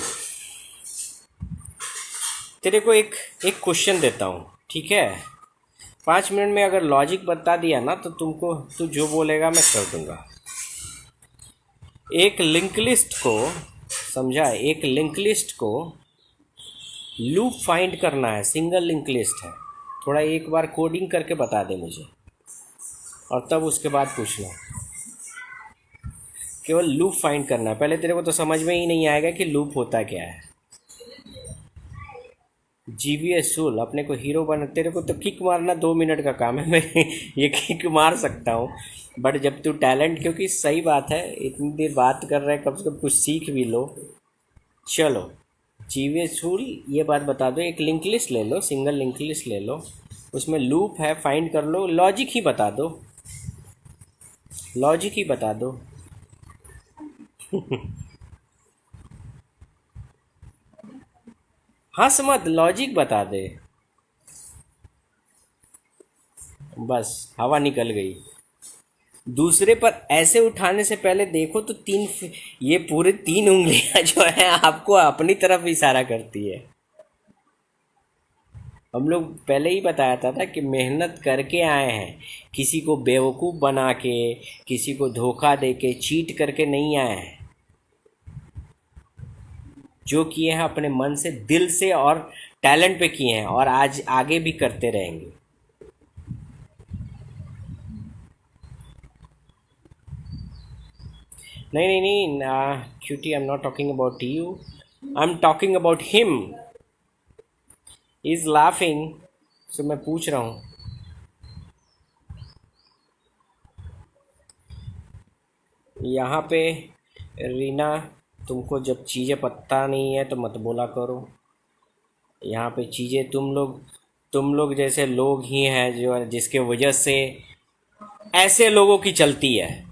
[SPEAKER 1] तेरे को एक क्वेश्चन देता हूँ, ठीक है। 5 मिनट में अगर लॉजिक बता दिया ना तो तू जो बोलेगा मैं कर दूंगा। एक लिंक लिस्ट को समझा, एक लिंक लिस्ट को लूप फाइंड करना है, सिंगल लिंक लिस्ट है। थोड़ा एक बार कोडिंग करके बता दे मुझे, और तब उसके बाद पूछना। केवल लूप फाइंड करना है। पहले तेरे को तो समझ में ही नहीं आएगा कि लूप होता क्या है। जीवीएस सूल अपने को हीरो बना, तेरे को तो किक मारना 2 मिनट का काम है। मैं ये किक मार सकता हूँ, बट जब तू टैलेंट, क्योंकि सही बात है इतनी देर बात कर रहे हैं, कम से कम कुछ सीख भी लो। चलो जीवीएस सूल, ये बात बता दो, एक लिंक लिस्ट ले लो, सिंगल लिंक लिस्ट ले लो, उसमें लूप है, फाइंड कर लो, लॉजिक ही बता दो, लॉजिक ही बता दो। हंस मत, लॉजिक बता दे। बस हवा निकल गई। दूसरे पर ऐसे उठाने से पहले देखो तो ये पूरे 3 उंगलियां जो है आपको अपनी तरफ इशारा करती है। हम लोग पहले ही बताया था कि मेहनत करके आए हैं, किसी को बेवकूफ़ बना के, किसी को धोखा दे के, चीट करके नहीं आए हैं। जो किए हैं अपने मन से, दिल से और टैलेंट पे किए हैं, और आज आगे भी करते रहेंगे। नहीं नहीं नहीं, cutie, I am not talking about you, I am talking about him. Is laughing, so मैं पूछ रहा हूँ। यहाँ पे रीना, तुमको जब चीज़ें पता नहीं है तो मत बोला करो। यहाँ पे चीज़ें तुम लोग जैसे लोग ही हैं जो, जिसके वजह से ऐसे लोगों की चलती है,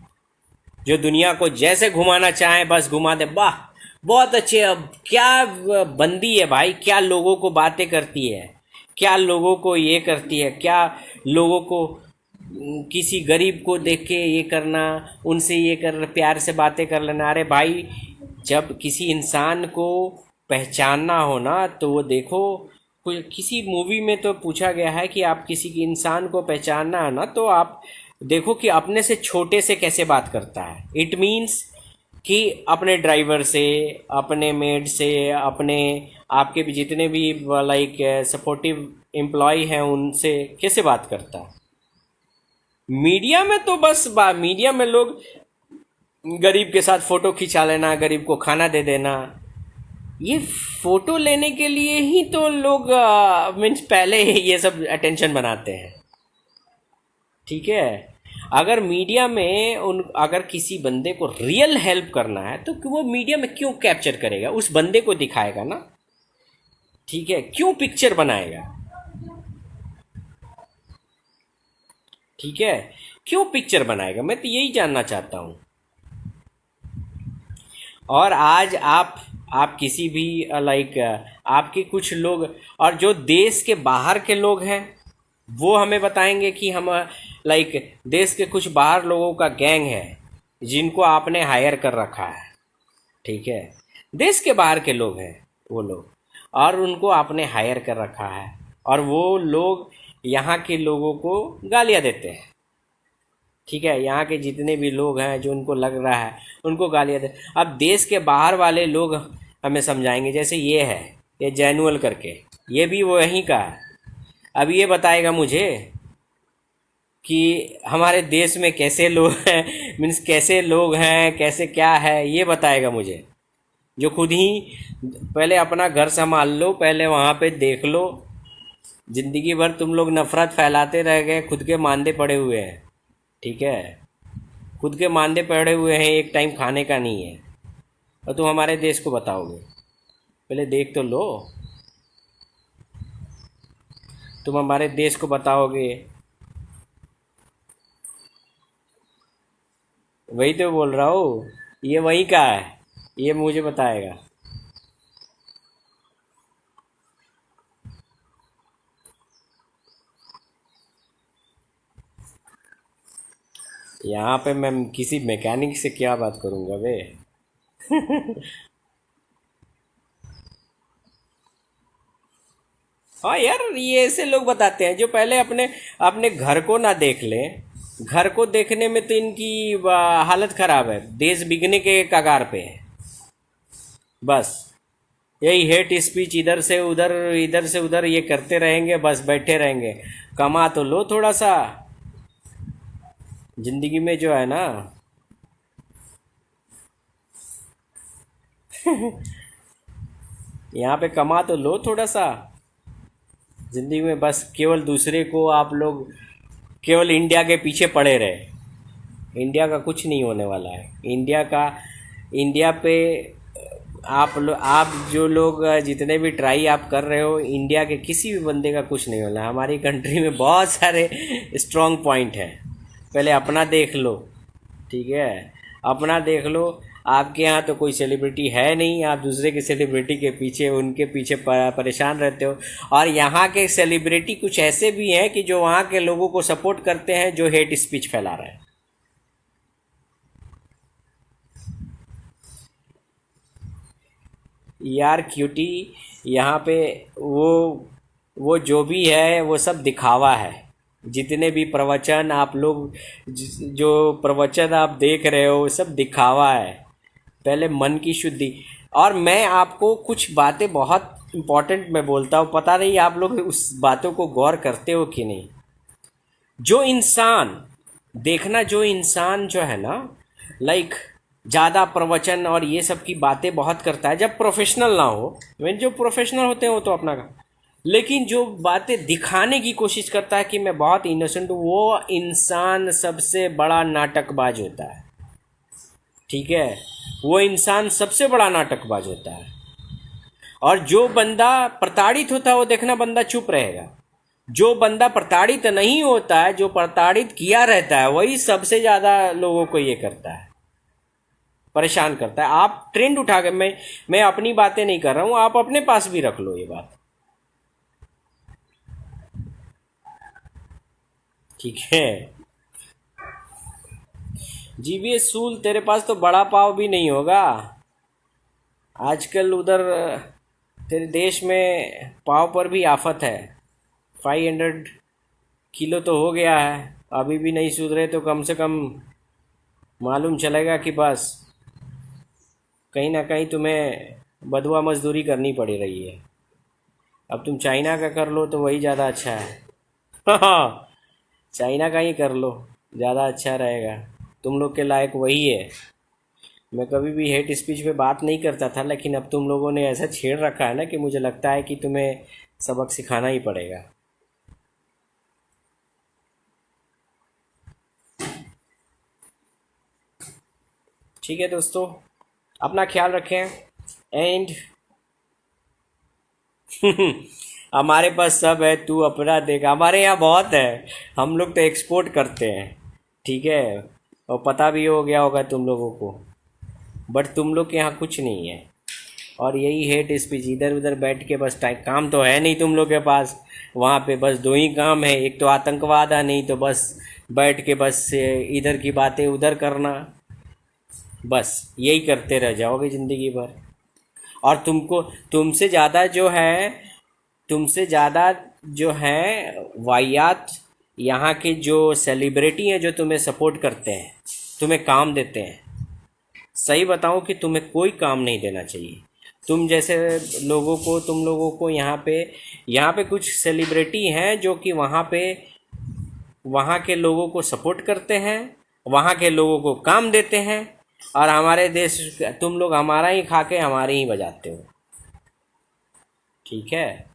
[SPEAKER 1] जो दुनिया को जैसे घुमाना चाहे बस घुमा दे। वाह, बहुत अच्छे। अब क्या बंदी है भाई, क्या लोगों को बातें करती है, क्या लोगों को ये करती है, क्या लोगों को किसी गरीब को देख के ये करना, उनसे ये कर, प्यार से बातें कर लेना। अरे भाई, जब किसी इंसान को पहचानना हो ना तो वो देखो, कोई किसी मूवी में तो पूछा गया है कि आप किसी की इंसान को पहचानना है ना तो आप देखो कि अपने से छोटे से कैसे बात करता है। इट मीन्स कि अपने ड्राइवर से, अपने मेड से, अपने आपके भी जितने भी लाइक सपोर्टिव एम्प्लॉय हैं उनसे कैसे बात करता है। मीडिया में तो बस मीडिया में लोग गरीब के साथ फोटो खिंचा लेना, गरीब को खाना दे देना, ये फोटो लेने के लिए ही तो लोग मीन्स पहले ये सब अटेंशन बनाते हैं। ठीक है, अगर मीडिया में अगर किसी बंदे को रियल हेल्प करना है तो वो मीडिया में क्यों कैप्चर करेगा, उस बंदे को दिखाएगा ना। ठीक है, क्यों पिक्चर बनाएगा। ठीक है, क्यों पिक्चर बनाएगा, मैं तो यही जानना चाहता हूँ। और आज आप किसी भी लाइक आपके कुछ लोग, और जो देश के बाहर के लोग हैं वो हमें बताएंगे कि हम लाइक देश के कुछ बाहर लोगों का गैंग है जिनको आपने हायर कर रखा है। ठीक है, देश के बाहर के लोग हैं वो लोग, और उनको आपने हायर कर रखा है, और वो लोग यहाँ के लोगों को गालियाँ देते हैं। ठीक है, यहाँ के जितने भी लोग हैं जो उनको लग रहा है उनको गालियाँ दे। अब देश के बाहर वाले लोग हमें समझाएंगे, जैसे ये है, ये जैनुअल करके, ये भी वो यहीं का है। अब ये बताएगा मुझे कि हमारे देश में कैसे लोग हैं, मीन्स कैसे लोग हैं, कैसे क्या है, ये बताएगा मुझे। जो खुद ही पहले अपना घर संभाल लो, पहले वहाँ पे देख लो। ज़िंदगी भर तुम लोग नफ़रत फैलाते रह गए, खुद के मांदे पड़े हुए हैं। ठीक है, खुद के मांदे पड़े हुए हैं, एक टाइम खाने का नहीं है, और तुम हमारे देश को बताओगे। पहले देख तो लो, तुम हमारे देश को बताओगे। वही तो बोल रहा हूँ, ये वहीं का है, ये मुझे बताएगा। यहाँ पे मैं किसी मैकेनिक से क्या बात करूँगा बे। हाँ यार, ये ऐसे लोग बताते हैं जो पहले अपने अपने घर को ना देख लें। घर को देखने में तो इनकी हालत खराब है, देश बिकने के कगार पे है। बस यही हेट स्पीच, इधर से उधर ये करते रहेंगे, बस बैठे रहेंगे। कमा तो लो थोड़ा सा, जिंदगी में जो है ना। यहाँ पे कमा तो लो थोड़ा सा ज़िंदगी में, बस केवल दूसरे को आप लोग केवल इंडिया के पीछे पड़े रहे। इंडिया का कुछ नहीं होने वाला है। इंडिया पे आप जो लोग जितने भी ट्राई आप कर रहे हो, इंडिया के किसी भी बंदे का कुछ नहीं होना। हमारी कंट्री में बहुत सारे स्ट्रॉन्ग पॉइंट हैं। पहले अपना देख लो, ठीक है, अपना देख लो। आपके यहाँ तो कोई सेलिब्रिटी है नहीं, आप दूसरे के सेलिब्रिटी के पीछे, उनके पीछे परेशान रहते हो। और यहाँ के सेलिब्रिटी कुछ ऐसे भी हैं कि जो वहाँ के लोगों को सपोर्ट करते हैं, जो हेट स्पीच फैला रहे हैं। यार क्यूटी, यहाँ पे वो वो जो भी है वो सब दिखावा है। जितने भी प्रवचन आप लोग जो प्रवचन आप देख रहे हो, वो सब दिखावा है। पहले मन की शुद्धि। और मैं आपको कुछ बातें बहुत इम्पोर्टेंट मैं बोलता हूँ, पता नहीं आप लोग उस बातों को गौर करते हो कि नहीं। जो इंसान देखना, जो इंसान जो है ना, लाइक ज़्यादा प्रवचन और ये सब की बातें बहुत करता है, जब प्रोफेशनल ना हो। मैं जो प्रोफेशनल होते हैं वो तो अपना का, लेकिन जो बातें दिखाने की कोशिश करता है कि मैं बहुत इनोसेंट हूँ, वो इंसान सबसे बड़ा नाटकबाज होता है। ठीक है, वो इंसान सबसे बड़ा नाटकबाज होता है। और जो बंदा प्रताड़ित होता है, वो देखना बंदा चुप रहेगा। जो बंदा प्रताड़ित नहीं होता है, जो प्रताड़ित किया रहता है, वही सबसे ज़्यादा लोगों को ये करता है, परेशान करता है। आप ट्रेंड उठा के, मैं अपनी बातें नहीं कर रहा हूँ, आप अपने पास भी रख लो ये बात, ठीक है। जीवीएस सूल, तेरे पास तो बड़ा पाव भी नहीं होगा आजकल उधर। तेरे देश में पाव पर भी आफत है। 500 किलो तो हो गया है, अभी भी नहीं सुधरे तो कम से कम मालूम चलेगा कि बस कहीं ना कहीं तुम्हें बदुआ मजदूरी करनी पड़ी रही है। अब तुम चाइना का कर लो तो वही ज़्यादा अच्छा है। हाँ, चाइना का ही कर लो, ज़्यादा अच्छा रहेगा। तुम लोग के लायक वही है। मैं कभी भी हेट स्पीच पे बात नहीं करता था, लेकिन अब तुम लोगों ने ऐसा छेड़ रखा है ना कि मुझे लगता है कि तुम्हें सबक सिखाना ही पड़ेगा। ठीक है दोस्तों, अपना ख्याल रखें। एंड हमारे पास सब है, तू अपना देख। हमारे यहाँ बहुत है, हम लोग तो एक्सपोर्ट करते हैं, ठीक है। और पता भी हो गया होगा तुम लोगों को, बट तुम लोग के यहाँ कुछ नहीं है। और यही हेट स्पीच, इधर उधर बैठ के बस टाइम, काम तो है नहीं तुम लोग के पास। वहाँ पे बस दो ही काम है, एक तो आतंकवाद है, नहीं तो बस बैठ के बस इधर की बातें उधर करना। बस यही करते रह जाओगे ज़िंदगी भर। और तुमसे ज़्यादा जो है, तुमसे ज़्यादा जो है वाहियात यहाँ के जो सेलिब्रिटी हैं, जो तुम्हें सपोर्ट करते हैं, तुम्हें काम देते हैं। सही बताऊं कि तुम्हें कोई काम नहीं देना चाहिए। तुम जैसे लोगों को, तुम लोगों को यहाँ पे कुछ सेलिब्रिटी हैं जो कि वहाँ पे वहाँ के लोगों को सपोर्ट करते हैं, वहाँ के लोगों को काम देते हैं। और हमारे देश, तुम लोग हमारा ही खा के हमारे ही बजाते हो, ठीक है।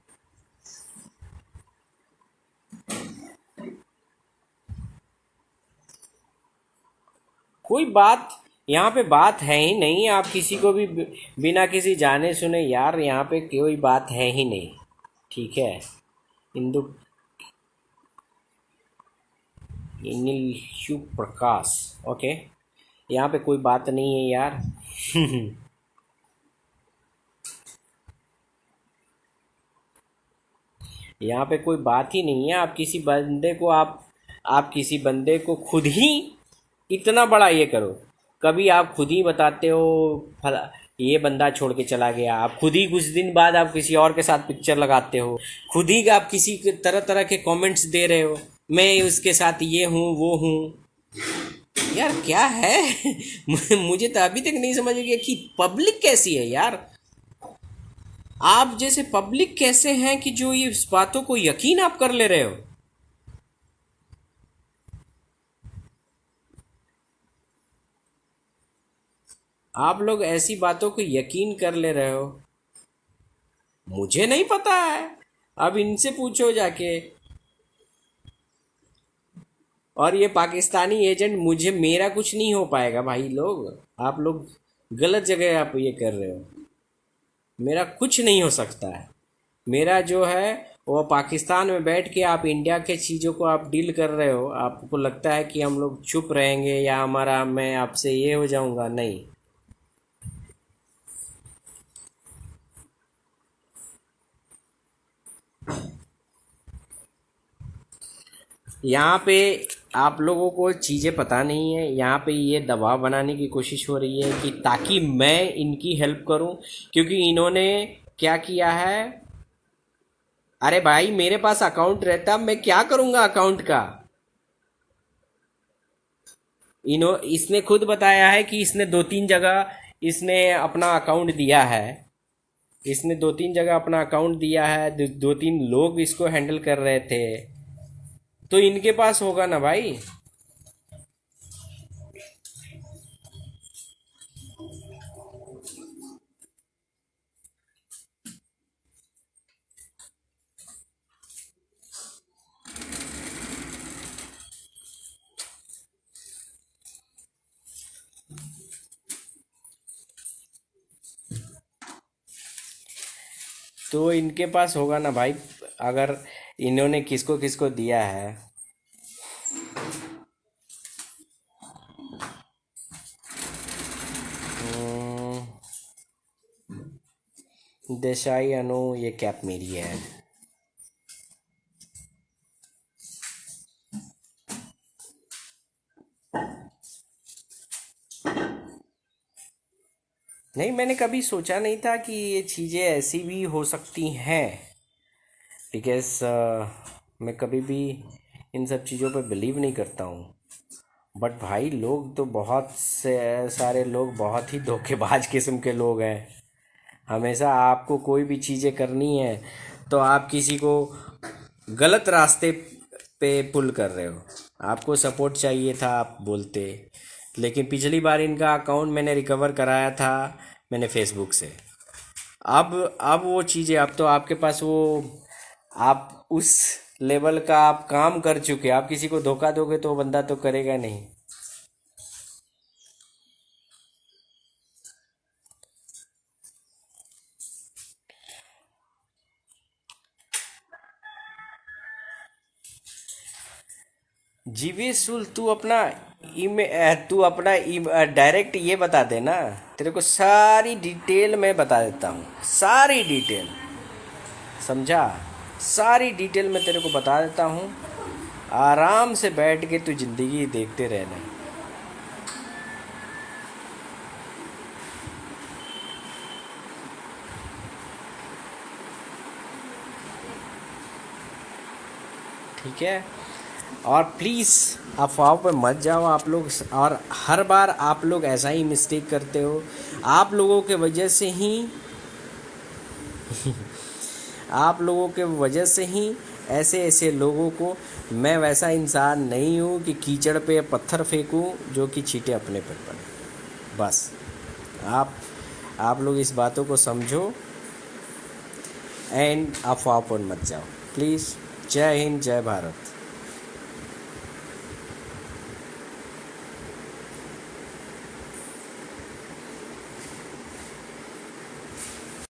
[SPEAKER 1] कोई बात यहाँ पे बात है ही नहीं। आप किसी को भी बिना किसी जाने सुने, यार यहाँ पे कोई बात है ही नहीं, ठीक है। इंदु अनिल शिव प्रकाश, ओके। यहाँ पे कोई बात नहीं है यार। यहाँ पे कोई बात ही नहीं है। आप किसी बंदे को खुद ही इतना बड़ा ये करो। कभी आप खुद ही बताते हो फला ये बंदा छोड़ के चला गया, आप खुद ही कुछ दिन बाद आप किसी और के साथ पिक्चर लगाते हो, खुद ही आप किसी के तरह तरह के कमेंट्स दे रहे हो, मैं उसके साथ ये हूँ वो हूँ। यार क्या है? मुझे तो अभी तक नहीं समझ गया कि पब्लिक कैसी है यार। आप जैसे पब्लिक कैसे हैं कि जो ये इस बातों को यकीन आप कर ले रहे हो। आप लोग ऐसी बातों को यकीन कर ले रहे हो। मुझे नहीं पता है, अब इनसे पूछो जाके। और ये पाकिस्तानी एजेंट, मुझे मेरा कुछ नहीं हो पाएगा भाई लोग। आप लोग गलत जगह आप ये कर रहे हो। मेरा कुछ नहीं हो सकता है। मेरा जो है वो पाकिस्तान में बैठ के आप इंडिया के चीज़ों को आप डील कर रहे हो। आपको लगता है कि हम लोग चुप रहेंगे या हमारा मैं आपसे ये हो जाऊंगा, नहीं। यहाँ पे आप लोगों को चीज़ें पता नहीं है। यहाँ पे ये दबाव बनाने की कोशिश हो रही है कि ताकि मैं इनकी हेल्प करूं, क्योंकि इन्होंने क्या किया है। अरे भाई, मेरे पास अकाउंट रहता, मैं क्या करूंगा अकाउंट का। इसने खुद बताया है कि इसने 2-3 जगह इसने अपना अकाउंट दिया है। इसने 2-3 जगह अपना अकाउंट दिया है, 2-3 लोग इसको हैंडल कर रहे थे। तो इनके पास होगा ना भाई। तो इनके पास होगा ना भाई, अगर इन्होंने किसको किसको दिया है। हम्म, देसाई अनु, ये कैप मेरी है। नहीं, मैंने कभी सोचा नहीं था कि ये चीज़ें ऐसी भी हो सकती हैं। बिकॉज मैं कभी भी इन सब चीज़ों पर बिलीव नहीं करता हूँ। बट भाई, लोग तो बहुत से सारे लोग बहुत ही धोखेबाज किस्म के लोग हैं। हमेशा आपको कोई भी चीज़ें करनी है तो आप किसी को गलत रास्ते पे पुल कर रहे हो। आपको सपोर्ट चाहिए था, आप बोलते। लेकिन पिछली बार इनका अकाउंट मैंने रिकवर कराया था, मैंने फेसबुक से। अब वो चीज़ें, अब तो आपके पास वो, आप उस लेवल का आप काम कर चुके। आप किसी को धोखा दोगे तो वो बंदा तो करेगा नहीं। जीवेशुल, तू अपना डायरेक्ट ये बता देना। तेरे को सारी डिटेल मैं बता देता हूँ, सारी डिटेल, समझा। सारी डिटेल मैं तेरे को बता देता हूँ। आराम से बैठ के तू जिंदगी देखते रहना। ठीक है। और प्लीज़ अफवाहों पर मत जाओ आप लोग। और हर बार आप लोग ऐसा ही मिस्टेक करते हो। आप लोगों के वजह से ही आप लोगों के वजह से ही ऐसे ऐसे लोगों को, मैं वैसा इंसान नहीं हूँ कि कीचड़ पे पत्थर फेंकूँ जो कि छींटे अपने पर पड़े। बस आप आप लोग इस बातों को समझो एंड अफवाह पर मत जाओ प्लीज़। जय हिंद, जय भारत।